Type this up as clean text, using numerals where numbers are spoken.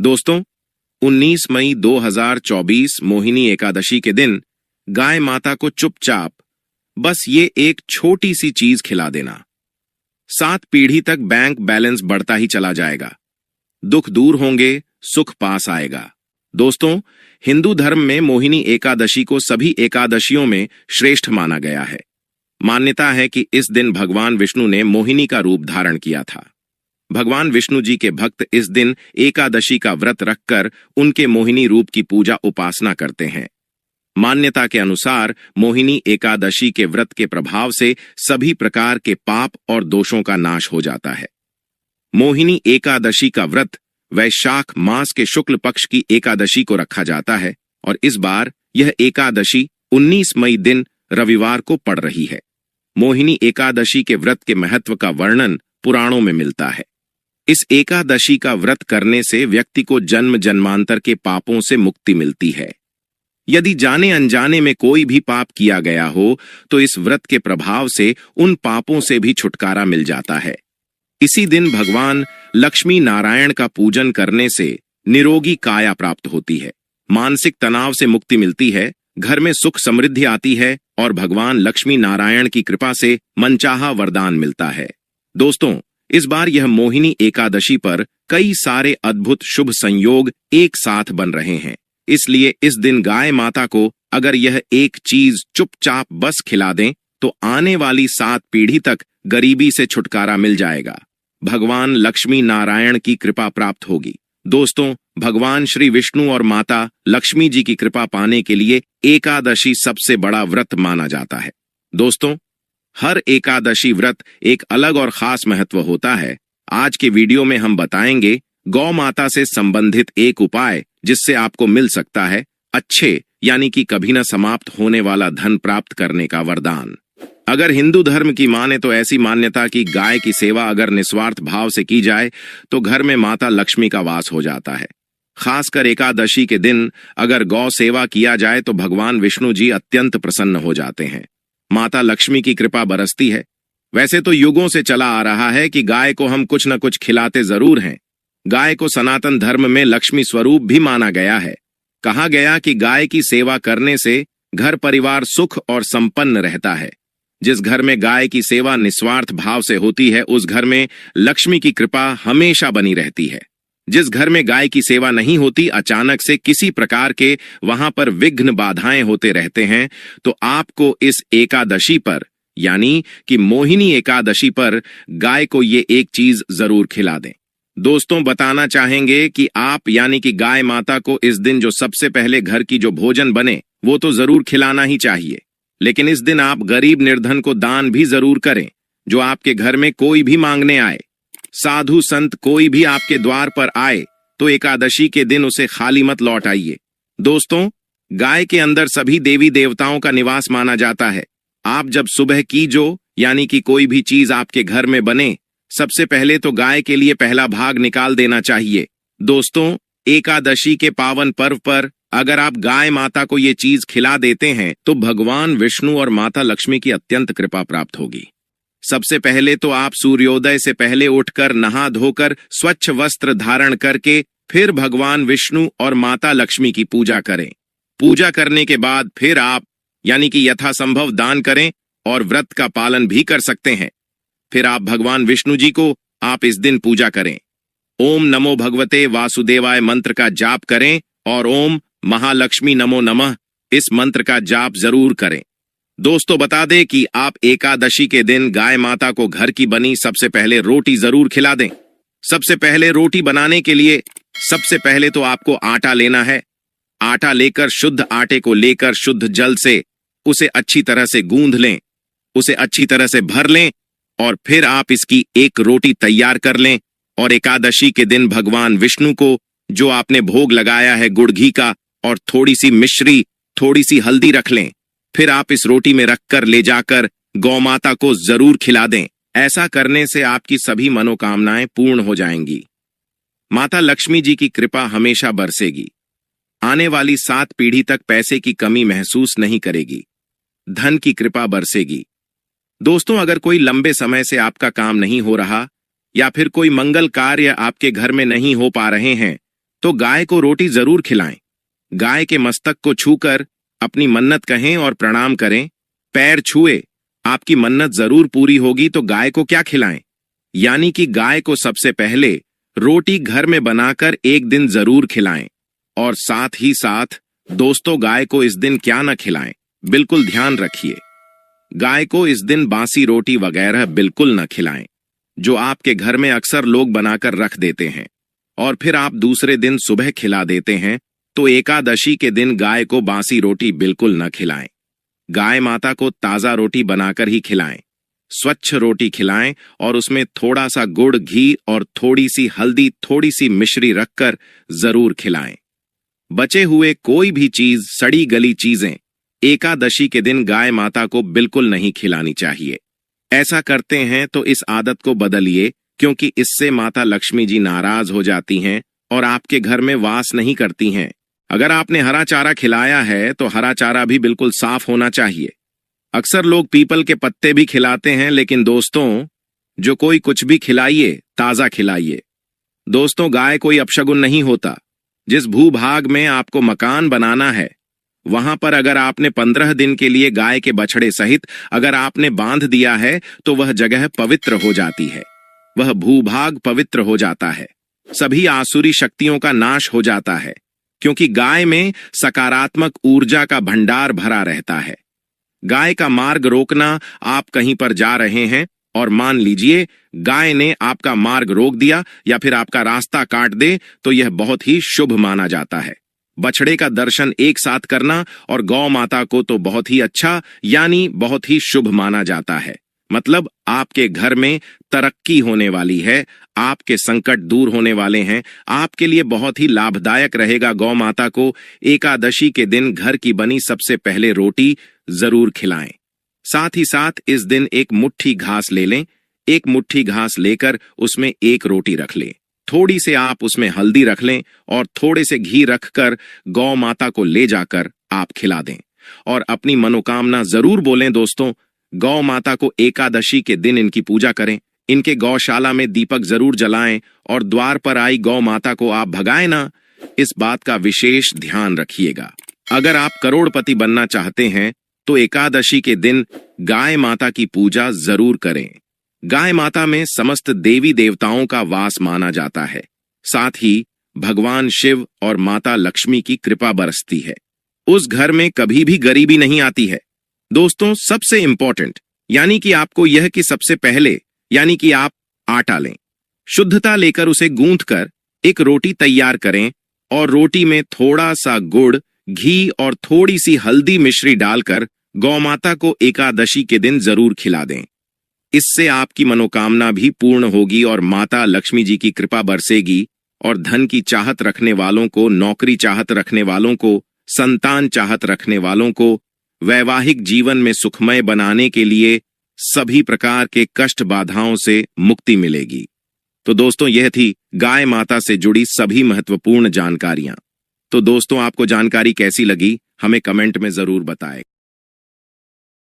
दोस्तों, 19 मई 2024 मोहिनी एकादशी के दिन गाय माता को चुपचाप बस ये एक छोटी सी चीज खिला देना। 7 पीढ़ी तक बैंक बैलेंस बढ़ता ही चला जाएगा, दुख दूर होंगे, सुख पास आएगा। दोस्तों, हिंदू धर्म में मोहिनी एकादशी को सभी एकादशियों में श्रेष्ठ माना गया है। मान्यता है कि इस दिन भगवान विष्णु ने मोहिनी का रूप धारण किया था। भगवान विष्णु जी के भक्त इस दिन एकादशी का व्रत रखकर उनके मोहिनी रूप की पूजा उपासना करते हैं। मान्यता के अनुसार मोहिनी एकादशी के व्रत के प्रभाव से सभी प्रकार के पाप और दोषों का नाश हो जाता है। मोहिनी एकादशी का व्रत वैशाख मास के शुक्ल पक्ष की एकादशी को रखा जाता है और इस बार यह एकादशी 19 मई दिन रविवार को पड़ रही है। मोहिनी एकादशी के व्रत के महत्व का वर्णन पुराणों में मिलता है। इस एकादशी का व्रत करने से व्यक्ति को जन्म जन्मांतर के पापों से मुक्ति मिलती है। यदि जाने अनजाने में कोई भी पाप किया गया हो तो इस व्रत के प्रभाव से उन पापों से भी छुटकारा मिल जाता है। इसी दिन भगवान लक्ष्मी नारायण का पूजन करने से निरोगी काया प्राप्त होती है, मानसिक तनाव से मुक्ति मिलती है, घर में सुख समृद्धि आती है और भगवान लक्ष्मी नारायण की कृपा से मनचाहा वरदान मिलता है। दोस्तों, इस बार यह मोहिनी एकादशी पर कई सारे अद्भुत शुभ संयोग एक साथ बन रहे हैं। इसलिए इस दिन गाय माता को अगर यह एक चीज चुपचाप बस खिला दें तो आने वाली 7 पीढ़ी तक गरीबी से छुटकारा मिल जाएगा। भगवान लक्ष्मी नारायण की कृपा प्राप्त होगी। दोस्तों, भगवान श्री विष्णु और माता लक्ष्मी जी की कृपा पाने के लिए एकादशी सबसे बड़ा व्रत माना जाता है। दोस्तों, हर एकादशी व्रत एक अलग और खास महत्व होता है। आज के वीडियो में हम बताएंगे गौ माता से संबंधित एक उपाय जिससे आपको मिल सकता है अच्छे यानी कि कभी न समाप्त होने वाला धन प्राप्त करने का वरदान। अगर हिंदू धर्म की माने तो ऐसी मान्यता कि गाय की सेवा अगर निस्वार्थ भाव से की जाए तो घर में माता लक्ष्मी का वास हो जाता है। खासकर एकादशी के दिन अगर गौ सेवा किया जाए तो भगवान विष्णु जी अत्यंत प्रसन्न हो जाते हैं, माता लक्ष्मी की कृपा बरसती है। वैसे तो युगों से चला आ रहा है कि गाय को हम कुछ न कुछ खिलाते जरूर हैं। गाय को सनातन धर्म में लक्ष्मी स्वरूप भी माना गया है। कहा गया कि गाय की सेवा करने से घर परिवार सुख और संपन्न रहता है। जिस घर में गाय की सेवा निस्वार्थ भाव से होती है उस घर में लक्ष्मी की कृपा हमेशा बनी रहती है। जिस घर में गाय की सेवा नहीं होती, अचानक से किसी प्रकार के वहां पर विघ्न बाधाएं होते रहते हैं। तो आपको इस एकादशी पर यानी कि मोहिनी एकादशी पर गाय को ये एक चीज जरूर खिला दें। दोस्तों, बताना चाहेंगे कि आप यानी कि गाय माता को इस दिन जो सबसे पहले घर की जो भोजन बने वो तो जरूर खिलाना ही चाहिए, लेकिन इस दिन आप गरीब निर्धन को दान भी जरूर करें। जो आपके घर में कोई भी मांगने आए, साधु संत कोई भी आपके द्वार पर आए तो एकादशी के दिन उसे खाली मत लौट आइए। दोस्तों, गाय के अंदर सभी देवी देवताओं का निवास माना जाता है। आप जब सुबह की जो यानी कि कोई भी चीज आपके घर में बने, सबसे पहले तो गाय के लिए पहला भाग निकाल देना चाहिए। दोस्तों, एकादशी के पावन पर्व पर अगर आप गाय माता को ये चीज खिला देते हैं तो भगवान विष्णु और माता लक्ष्मी की अत्यंत कृपा प्राप्त होगी। सबसे पहले तो आप सूर्योदय से पहले उठकर नहा धोकर स्वच्छ वस्त्र धारण करके फिर भगवान विष्णु और माता लक्ष्मी की पूजा करें। पूजा करने के बाद फिर आप यानी कि यथासंभव दान करें और व्रत का पालन भी कर सकते हैं। फिर आप भगवान विष्णु जी को आप इस दिन पूजा करें। ओम नमो भगवते वासुदेवाय मंत्र का जाप करें और ओम महालक्ष्मी नमो नमः इस मंत्र का जाप जरूर करें। दोस्तों, बता दें कि आप एकादशी के दिन गाय माता को घर की बनी सबसे पहले रोटी जरूर खिला दें। सबसे पहले रोटी बनाने के लिए सबसे पहले तो आपको आटा लेना है। आटा लेकर शुद्ध आटे को लेकर शुद्ध जल से उसे अच्छी तरह से गूंध लें, उसे अच्छी तरह से भर लें और फिर आप इसकी एक रोटी तैयार कर लें और एकादशी के दिन भगवान विष्णु को जो आपने भोग लगाया है गुड़ घी का और थोड़ी सी मिश्री, थोड़ी सी हल्दी रख लें। फिर आप इस रोटी में रखकर ले जाकर गौ माता को जरूर खिला दें। ऐसा करने से आपकी सभी मनोकामनाएं पूर्ण हो जाएंगी। माता लक्ष्मी जी की कृपा हमेशा बरसेगी। आने वाली 7 पीढ़ी तक पैसे की कमी महसूस नहीं करेगी। धन की कृपा बरसेगी। दोस्तों, अगर कोई लंबे समय से आपका काम नहीं हो रहा या फिर कोई मंगल कार्य आपके घर में नहीं हो पा रहे हैं तो गाय को रोटी जरूर खिलाएं। गाय के मस्तक को छूकर अपनी मन्नत कहें और प्रणाम करें। पैर छुए, आपकी मन्नत जरूर पूरी होगी, तो गाय को क्या खिलाएं? यानी कि गाय को सबसे पहले रोटी घर में बनाकर एक दिन जरूर खिलाएं। और साथ ही साथ दोस्तों, गाय को इस दिन क्या न खिलाएं, बिल्कुल ध्यान रखिए। गाय को इस दिन बासी रोटी वगैरह बिल्कुल न खिलाएं, जो आपके घर में अक्सर लोग बनाकर रख देते हैं और फिर आप दूसरे दिन सुबह खिला देते हैं। तो एकादशी के दिन गाय को बासी रोटी बिल्कुल न खिलाएं। गाय माता को ताजा रोटी बनाकर ही खिलाएं। स्वच्छ रोटी खिलाएं और उसमें थोड़ा सा गुड़, घी और थोड़ी सी हल्दी, थोड़ी सी मिश्री रखकर जरूर खिलाएं। बचे हुए कोई भी चीज, सड़ी गली चीजें एकादशी के दिन गाय माता को बिल्कुल नहीं खिलानी चाहिए। ऐसा करते हैं तो इस आदत को बदलिए, क्योंकि इससे माता लक्ष्मी जी नाराज हो जाती हैं और आपके घर में वास नहीं करती हैं। अगर आपने हरा चारा खिलाया है तो हरा चारा भी बिल्कुल साफ होना चाहिए। अक्सर लोग पीपल के पत्ते भी खिलाते हैं, लेकिन दोस्तों, जो कोई कुछ भी खिलाइए, ताजा खिलाइए। दोस्तों, गाय कोई अपशगुन नहीं होता। जिस भूभाग में आपको मकान बनाना है, वहां पर अगर आपने 15 दिन के लिए गाय के बछड़े सहित अगर आपने बांध दिया है, तो वह जगह पवित्र हो जाती है। वह भूभाग पवित्र हो जाता है। सभी आसुरी शक्तियों का नाश हो जाता है, क्योंकि गाय में सकारात्मक ऊर्जा का भंडार भरा रहता है। गाय का मार्ग रोकना, आप कहीं पर जा रहे हैं और मान लीजिए गाय ने आपका मार्ग रोक दिया या फिर आपका रास्ता काट दे, तो यह बहुत ही शुभ माना जाता है। बछड़े का दर्शन एक साथ करना और गौ माता को तो बहुत ही अच्छा, यानी बहुत ही शुभ माना जाता है। मतलब आपके घर में तरक्की होने वाली है, आपके संकट दूर होने वाले हैं। आपके लिए बहुत ही लाभदायक रहेगा गौ माता को एकादशी के दिन घर की बनी सबसे पहले रोटी जरूर खिलाएं। साथ ही साथ इस दिन एक मुट्ठी घास ले लें। एक मुट्ठी घास लेकर उसमें एक रोटी रख लें। थोड़ी से आप उसमें हल्दी रख लें और थोड़े से घी रखकर गौ माता को ले जाकर आप खिला दें और अपनी मनोकामना जरूर बोलें। दोस्तों, गौ माता को एकादशी के दिन इनकी पूजा करें। इनके गौशाला में दीपक जरूर जलाएं और द्वार पर आई गौ माता को आप भगाएं ना। इस बात का विशेष ध्यान रखिएगा। अगर आप करोड़पति बनना चाहते हैं तो एकादशी के दिन गाय माता की पूजा जरूर करें। गाय माता में समस्त देवी देवताओं का वास माना जाता है। साथ ही भगवान शिव और माता लक्ष्मी की कृपा बरसती है। उस घर में कभी भी गरीबी नहीं आती है। दोस्तों, सबसे इंपॉर्टेंट यानी कि आपको यह कि सबसे पहले यानी कि आप आटा लें, शुद्धता लेकर उसे गूंथकर एक रोटी तैयार करें और रोटी में थोड़ा सा गुड़, घी और थोड़ी सी हल्दी मिश्री डालकर गौ माता को एकादशी के दिन जरूर खिला दें। इससे आपकी मनोकामना भी पूर्ण होगी और माता लक्ष्मी जी की कृपा बरसेगी और धन की चाहत रखने वालों को, नौकरी चाहत रखने वालों को, संतान चाहत रखने वालों को वैवाहिक जीवन में सुखमय बनाने के लिए सभी प्रकार के कष्ट बाधाओं से मुक्ति मिलेगी। तो दोस्तों, यह थी गाय माता से जुड़ी सभी महत्वपूर्ण जानकारियां। तो दोस्तों, आपको जानकारी कैसी लगी हमें कमेंट में जरूर बताएं।